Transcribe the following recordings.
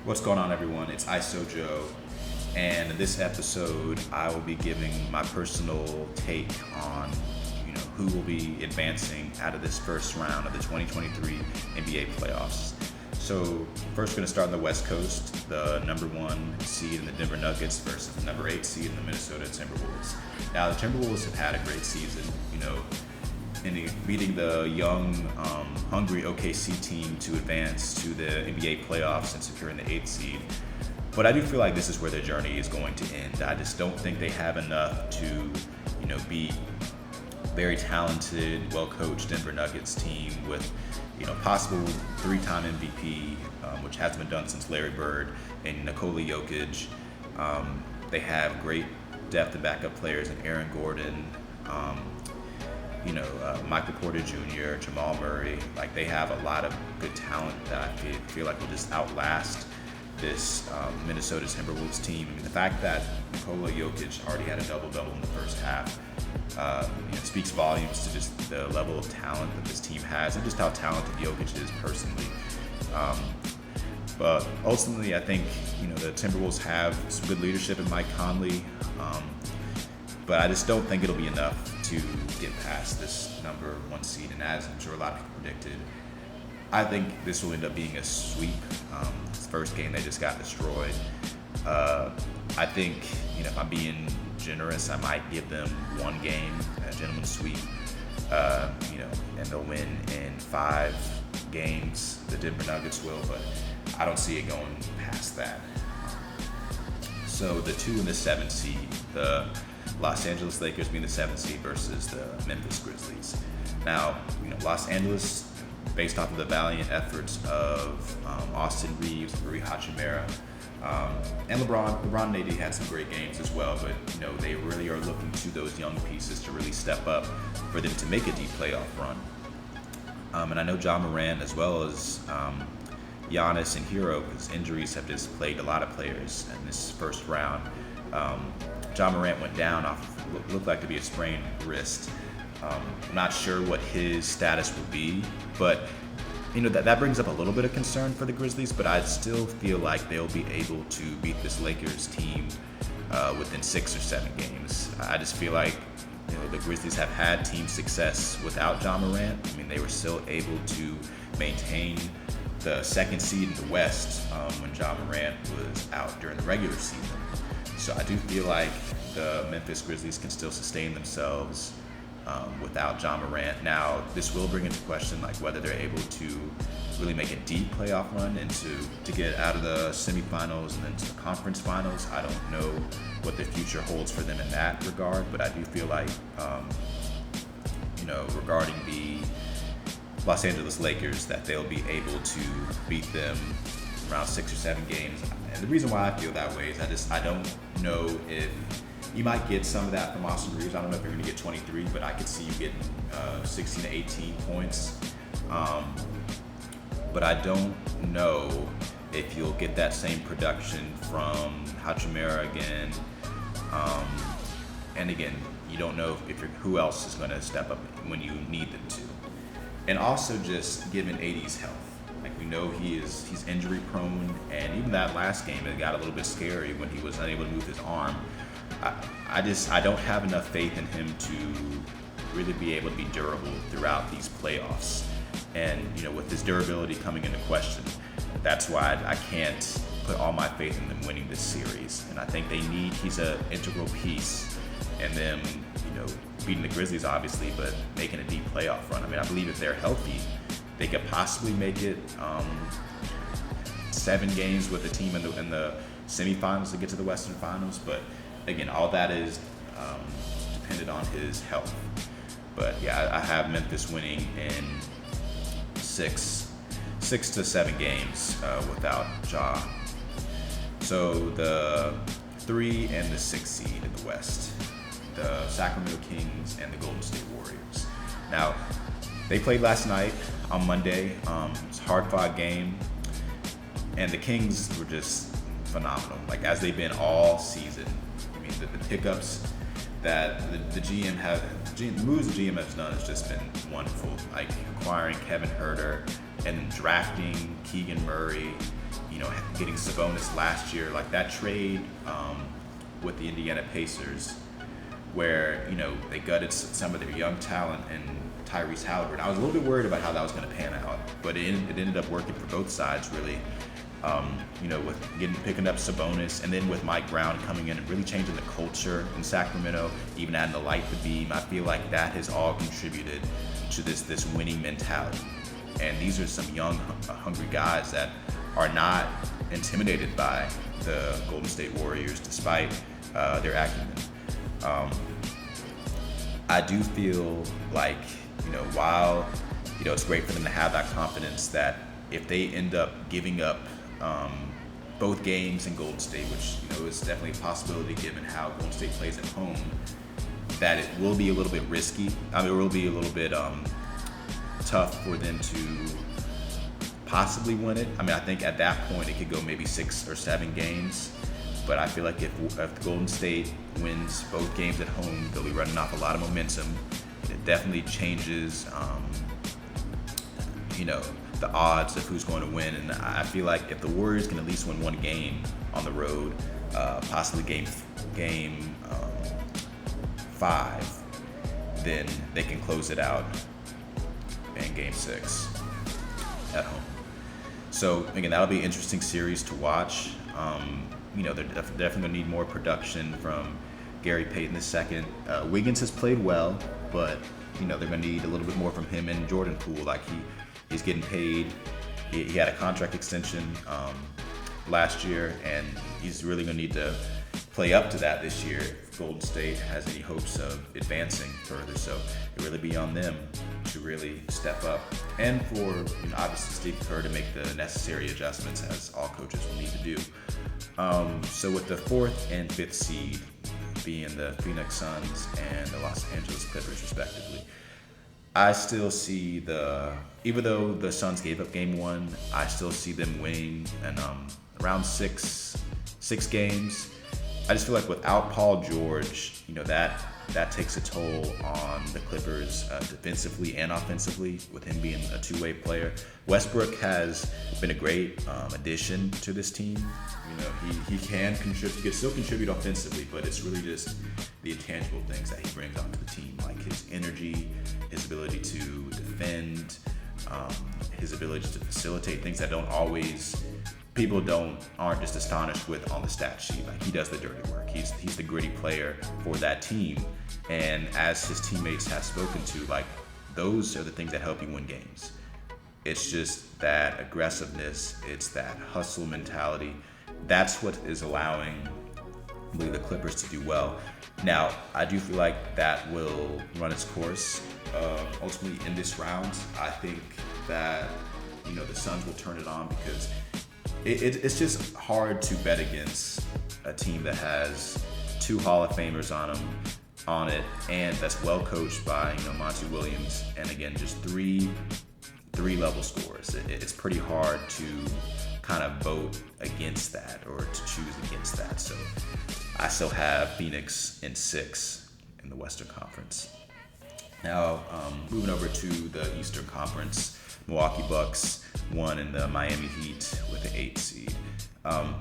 What's going on, everyone? It's ISO Joe, and in this episode, I will be giving my personal take on, who will be advancing out of this first round of the 2023 NBA playoffs. So, first, we're going to start on the West Coast, the number one seed in the Denver Nuggets versus the number 8 seed in the Minnesota Timberwolves. Now, the Timberwolves have had a great season, in beating the young, hungry OKC team to advance to the NBA playoffs and securing the 8th seed. But I do feel like this is where their journey is going to end. I just don't think they have enough to, beat very talented, well-coached Denver Nuggets team with, possible 3-time MVP, which hasn't been done since Larry Bird and Nikola Jokic. They have great depth and backup players in Aaron Gordon, Michael Porter Jr., Jamal Murray. Like, they have a lot of good talent that I feel like will just outlast this Minnesota Timberwolves team. I mean, the fact that Nikola Jokic already had a double-double in the first half speaks volumes to just the level of talent that this team has and just how talented Jokic is personally. But ultimately, I think, the Timberwolves have some good leadership in Mike Conley. But I just don't think it'll be enough to get past this number one seed. And as I'm sure a lot of people predicted, I think this will end up being a sweep. This first game, they just got destroyed. I think, if I'm being generous, I might give them one game, a gentleman's sweep, and they'll win in 5 games. The Denver Nuggets will, but I don't see it going past that. So the 2 and the 7 seed, the Los Angeles Lakers being the 7th seed versus the Memphis Grizzlies. Now, Los Angeles, based off of the valiant efforts of Austin Reeves, Rui Hachimura, and LeBron and AD had some great games as well, but they really are looking to those young pieces to really step up for them to make a deep playoff run. And I know Ja Morant, as well as Giannis and Hero, because injuries have just plagued a lot of players in this first round. Ja Morant went down off looked like to be a sprained wrist. I'm not sure what his status will be, but that brings up a little bit of concern for the Grizzlies. But I still feel like they'll be able to beat this Lakers team within 6 or 7 games. I just feel like the Grizzlies have had team success without Ja Morant. I mean, they were still able to maintain the 2nd seed in the West when Ja Morant was out during the regular season. So I do feel like the Memphis Grizzlies can still sustain themselves without Ja Morant. Now, this will bring into question whether they're able to really make a deep playoff run and to get out of the semifinals and then to the conference finals. I don't know what the future holds for them in that regard, but I do feel like, regarding the Los Angeles Lakers, that they'll be able to beat them around 6 or 7 games. And the reason why I feel that way is I don't know if you might get some of that from Austin Reeves. I don't know if you're going to get 23, but I could see you getting 16 to 18 points. But I don't know if you'll get that same production from Hachimura again. And again, you don't know who else is going to step up when you need them to. And also just given AD's health. We know he's injury prone, and even that last game, it got a little bit scary when he was unable to move his arm. I don't have enough faith in him to really be able to be durable throughout these playoffs. And with his durability coming into question, that's why I can't put all my faith in them winning this series. And I think he's an integral piece in them, beating the Grizzlies obviously, but making a deep playoff run. I mean, I believe if they're healthy, they could possibly make it 7 games with a team in the semifinals to get to the Western Finals. But again, all that is dependent on his health. But yeah, I have Memphis winning in 6 to 7 games without Ja. So the 3 and the 6 seed in the West, the Sacramento Kings and the Golden State Warriors. Now, they played last night on Monday. It's a hard-fought game, and the Kings were just phenomenal, as they've been all season. I mean, the pickups that the moves the GM has done has just been wonderful. Acquiring Kevin Huerter and then drafting Keegan Murray, getting Sabonis last year, like that trade with the Indiana Pacers, where they gutted some of their young talent and Tyrese Halliburton. I was a little bit worried about how that was going to pan out, but it ended up working for both sides really. With picking up Sabonis, and then with Mike Brown coming in and really changing the culture in Sacramento, even adding the light to beam, I feel like that has all contributed to this winning mentality. And these are some young, hungry guys that are not intimidated by the Golden State Warriors, despite their acumen. I do feel like, while it's great for them to have that confidence, that if they end up giving up both games in Golden State, which is definitely a possibility given how Golden State plays at home, that it will be a little bit risky. It will be a little bit tough for them to possibly win it. I think at that point it could go maybe 6 or 7 games. But I feel like if Golden State wins both games at home, they'll be running off a lot of momentum. It definitely changes, the odds of who's going to win. And I feel like if the Warriors can at least win one game on the road, possibly game 5, then they can close it out in game 6 at home. So again, that'll be an interesting series to watch. They're definitely going to need more production from Gary Payton II. Wiggins has played well, but they're going to need a little bit more from him and Jordan Poole. Like he's getting paid. He had a contract extension last year, and he's really going to need to play up to that this year if Golden State has any hopes of advancing further. So it really be on them to really step up, and for obviously Steve Kerr to make the necessary adjustments, as all coaches will need to do. So with the 4th and 5th seed being the Phoenix Suns and the Los Angeles Clippers respectively, I still see even though the Suns gave up game 1, I still see them winning and around 6 games. I just feel like without Paul George, that takes a toll on the Clippers defensively and offensively, with him being a two-way player. Westbrook has been a great addition to this team. He can contribute, he can still contribute offensively, but it's really just the intangible things that he brings onto the team, like his energy, his ability to defend, his ability to facilitate things that people aren't just astonished with on the stat sheet. Like, he does the dirty work. He's the gritty player for that team. And as his teammates have spoken to, like, those are the things that help you win games. It's just that aggressiveness. It's that hustle mentality. That's what is allowing the Clippers to do well. Now, I do feel like that will run its course ultimately in this round. I think that, the Suns will turn it on, because it's just hard to bet against a team that has 2 Hall of Famers on it, and that's well coached by Monty Williams, and again, just three level scores. It's pretty hard to kind of vote against that or to choose against that. So I still have Phoenix in 6 in the Western Conference. Now, moving over to the Eastern Conference, Milwaukee Bucks won in the Miami Heat with the 8th seed.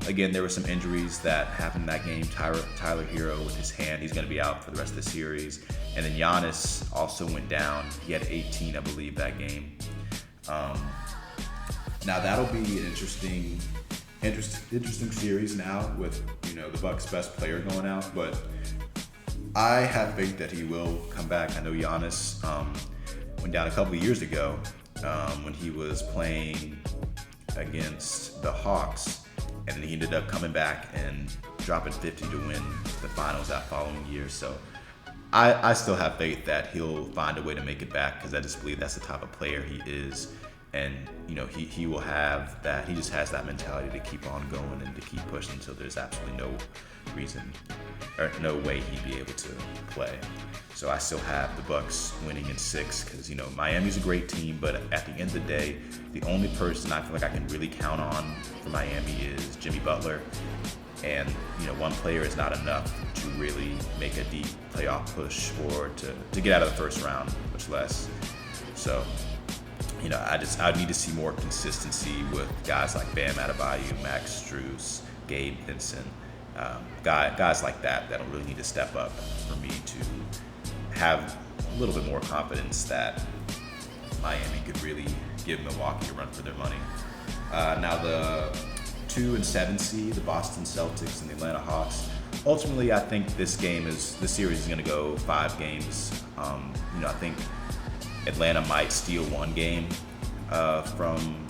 Again, there were some injuries that happened in that game. Tyler Hero with his hand, he's going to be out for the rest of the series. And then Giannis also went down. He had 18, I believe, that game. Now that'll be an interesting series now with the Bucks' best player going out. But I have faith that he will come back. I know Giannis went down a couple of years ago when he was playing against the Hawks, and then he ended up coming back and dropping 50 to win the finals that following year. So I still have faith that he'll find a way to make it back, because I just believe that's the type of player he is. And he will have that. He just has that mentality to keep on going and to keep pushing until there's absolutely no reason or no way he'd be able to play. So I still have the Bucks winning in 6, because Miami's a great team, but at the end of the day, the only person I feel like I can really count on for Miami is Jimmy Butler. And one player is not enough to really make a deep playoff push or to get out of the first round, much less. So I need to see more consistency with guys like Bam Adebayo, Max Strus, Gabe Vincent, guys like that that'll really need to step up for me to have a little bit more confidence that Miami could really give Milwaukee a run for their money. Now the 2 and 7 seed, the Boston Celtics and the Atlanta Hawks. Ultimately, I think this series is going to go 5 games. I think Atlanta might steal 1 game from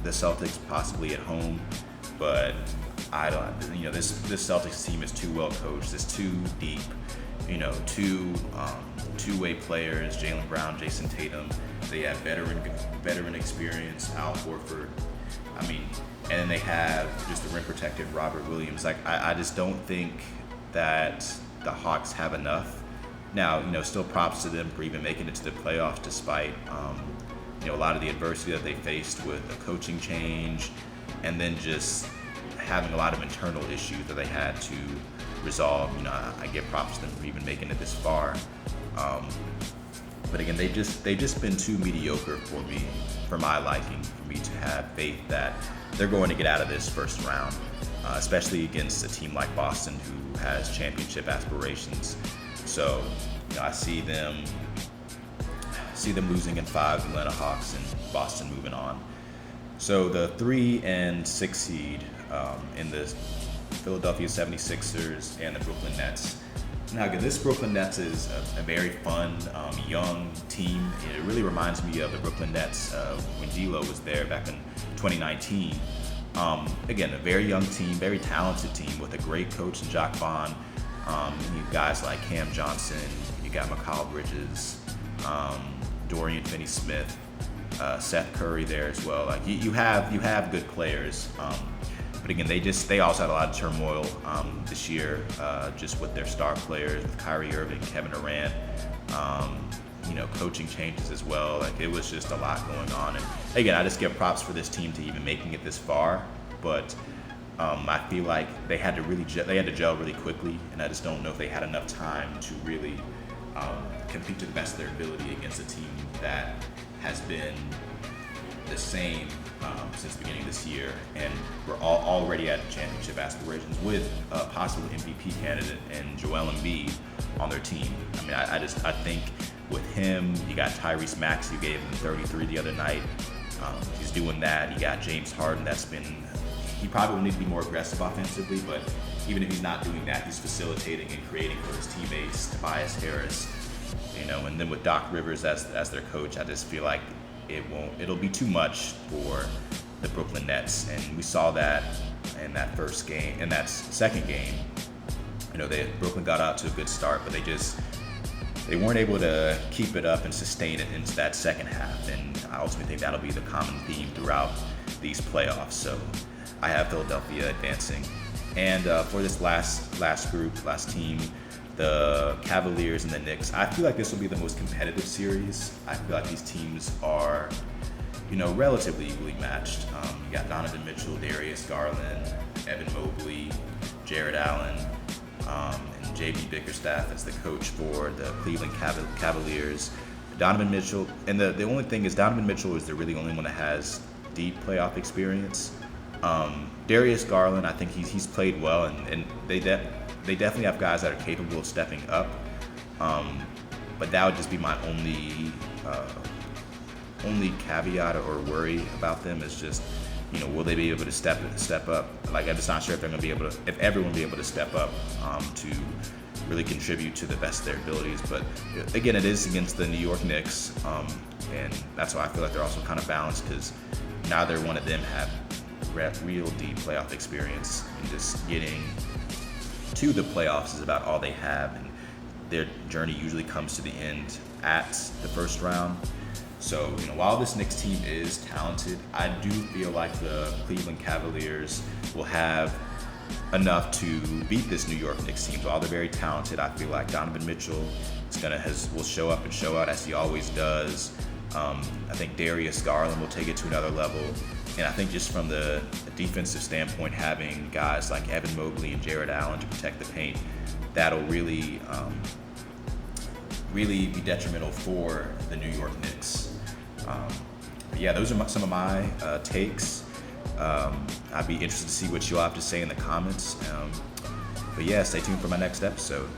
the Celtics, possibly at home, but I don't. This Celtics team is too well coached. It's too deep. Two-way players: Jaylen Brown, Jason Tatum. They have veteran experience. Al Horford. And then they have just the rim protected Robert Williams. I just don't think that the Hawks have enough. Now, still props to them for even making it to the playoffs despite, a lot of the adversity that they faced with the coaching change and then just having a lot of internal issues that they had to resolve. I give props to them for even making it this far. But again, they've just been too mediocre for my liking, for me to have faith that they're going to get out of this first round, especially against a team like Boston who has championship aspirations. So, I see them losing in 5, Atlanta Hawks, and Boston moving on. So the 3 and 6 seed in the Philadelphia 76ers and the Brooklyn Nets. Now again, this Brooklyn Nets is a very fun, young team. It really reminds me of the Brooklyn Nets when D'Lo was there back in 2019. Again, a very young team, very talented team with a great coach in Jacque Vaughn. You guys like Cam Johnson, you got Mikal Bridges, Dorian Finney-Smith, Seth Curry there as well. You have good players, but again, they also had a lot of turmoil this year, just with their star players, with Kyrie Irving, Kevin Durant, coaching changes as well. It was just a lot going on, and again, I just give props for this team to even making it this far, but. I feel like they had to gel really quickly, and I just don't know if they had enough time to really compete to the best of their ability against a team that has been the same since the beginning of this year, and we're already at championship aspirations with a possible MVP candidate and Joel Embiid on their team. I think with him, you got Tyrese Maxey, who gave him 33 the other night. He's doing that. You got James Harden, he probably will need to be more aggressive offensively, but even if he's not doing that, he's facilitating and creating for his teammates, Tobias Harris, and then with Doc Rivers as their coach, I just feel like it'll be too much for the Brooklyn Nets, and we saw that in that first game. In that second game, Brooklyn got out to a good start, but they weren't able to keep it up and sustain it into that second half, and I ultimately think that'll be the common theme throughout these playoffs. So I have Philadelphia advancing. And for this last team, the Cavaliers and the Knicks, I feel like this will be the most competitive series. I feel like these teams are, relatively equally matched. You got Donovan Mitchell, Darius Garland, Evan Mobley, Jared Allen, and JB Bickerstaff as the coach for the Cleveland Cavaliers. Donovan Mitchell, and the only thing is Donovan Mitchell is the really only one that has deep playoff experience. Darius Garland, I think he's played well, and they definitely have guys that are capable of stepping up. But that would just be my only caveat or worry about them is just, will they be able to step up? I'm just not sure if they're going to be able to, if everyone will be able to step up to really contribute to the best of their abilities. But again, it is against the New York Knicks, and that's why I feel like they're also kind of balanced, because neither one of them have real deep playoff experience, and just getting to the playoffs is about all they have, and their journey usually comes to the end at the first round. So, while this Knicks team is talented, I do feel like the Cleveland Cavaliers will have enough to beat this New York Knicks team. While they're very talented, I feel like Donovan Mitchell will show up and show out as he always does. I think Darius Garland will take it to another level. And I think just from the defensive standpoint, having guys like Evan Mobley and Jared Allen to protect the paint, that'll really be detrimental for the New York Knicks. But yeah, those are some of my takes. I'd be interested to see what you'll have to say in the comments. But yeah, stay tuned for my next episode.